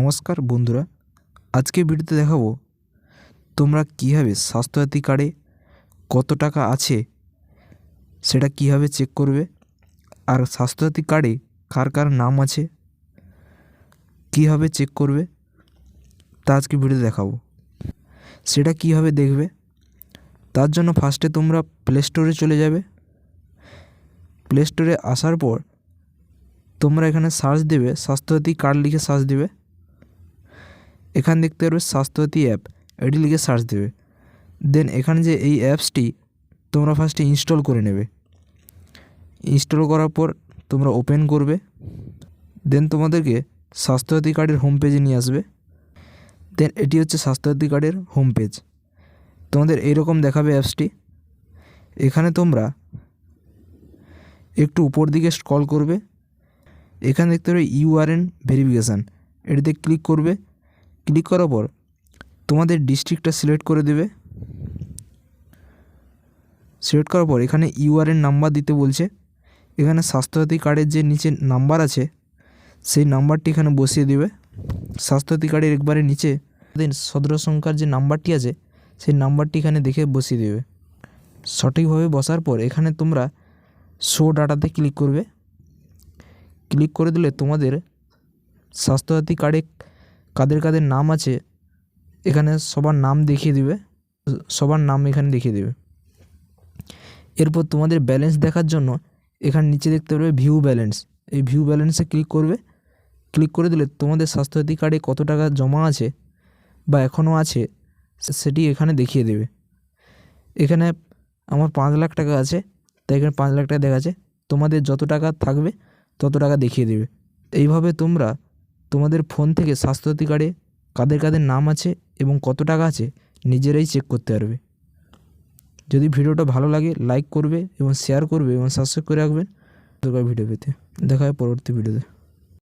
নমস্কার বন্ধুরা, আজকে ভিডিওতে দেখাবো তোমরা কীভাবে স্বাস্থ্যসাথী কার্ডে কত টাকা আছে সেটা কীভাবে চেক করবে, আর স্বাস্থ্যসাথী কার্ডে কার কার নাম আছে কীভাবে চেক করবে তা আজকে ভিডিওতে দেখাবো। সেটা কীভাবে দেখবে তার জন্য ফার্স্টে তোমরা প্লে স্টোরে চলে যাবে। প্লে স্টোরে আসার পর তোমরা এখানে সার্চ দেবে, স্বাস্থ্যসাথী কার্ড লিখে সার্চ দেবে। এখানে দেখতে পারবে স্বাস্থ্যসাথী অ্যাপ, এটি লিখে সার্চ দেবে। দেন এখানে যে এই অ্যাপসটি তোমরা ফার্স্টে ইনস্টল করে নেবে। ইনস্টল করার পর তোমরা ওপেন করবে। দেন তোমাদেরকে স্বাস্থ্যসাথী কার্ডের হোম পেজে নিয়ে আসবে। দেন এটি হচ্ছে স্বাস্থ্যসাথী কার্ডের হোম পেজ। তোমাদের এইরকম দেখাবে অ্যাপসটি। এখানে তোমরা একটু উপর দিকে স্ক্রল করবে। এখানে দেখতে পাবে ইউআরএন ভেরিফিকেশান, এটিতে ক্লিক করবে। ক্লিক করার পর তোমাদের ডিস্ট্রিক্টটা সিলেক্ট করে দেবে। সিলেক্ট করার পর এখানে ইউআরএন নাম্বার দিতে বলছে। এখানে স্বাস্থ্যসাথী কার্ডের যে নিচে নাম্বার আছে সেই নাম্বারটি এখানে বসিয়ে দেবে। স্বাস্থ্যসাথী কার্ডের একবারে নিচে দেন সদর সংখ্যার যে নাম্বারটি আছে সেই নাম্বারটি এখানে দেখে বসিয়ে দেবে। সঠিকভাবে বসার পর এখানে তোমরা শো ডাটাতে ক্লিক করবে। ক্লিক করে দিলে তোমাদের স্বাস্থ্যসাথী কার্ডে কাদের কাদের নাম আছে এখানে সবার নাম দেখিয়ে দিবে, সবার নাম এখানে দেখিয়ে দেবে। এরপর তোমাদের ব্যালেন্স দেখার জন্য এখানে নিচে দেখতে পারবে ভিউ ব্যালেন্স, এই ভিউ ব্যালেন্সে ক্লিক করবে। ক্লিক করে দিলে তোমাদের স্বাস্থ্যসাথী কার্ডে কত টাকা জমা আছে বা এখনও আছে সেটি এখানে দেখিয়ে দেবে। এখানে আমার 5 লাখ টাকা আছে, তাই এখানে 5 লাখ টাকা দেখাচ্ছে। তোমাদের যত টাকা থাকবে তত টাকা দেখিয়ে দেবে। এইভাবে তোমরা তোমাদের ফোন থেকে স্বাস্থ্যসাথী কার্ডে কাদের কাদের নাম আছে এবং কত টাকা আছে নিজেরাই চেক করতে পারবে। যদি ভিডিওটা ভালো লাগে লাইক করবে এবং শেয়ার করবে এবং সাবস্ক্রাইব করে রাখবেন ভিডিও পেতে। দেখা হয় পরবর্তী ভিডিওতে।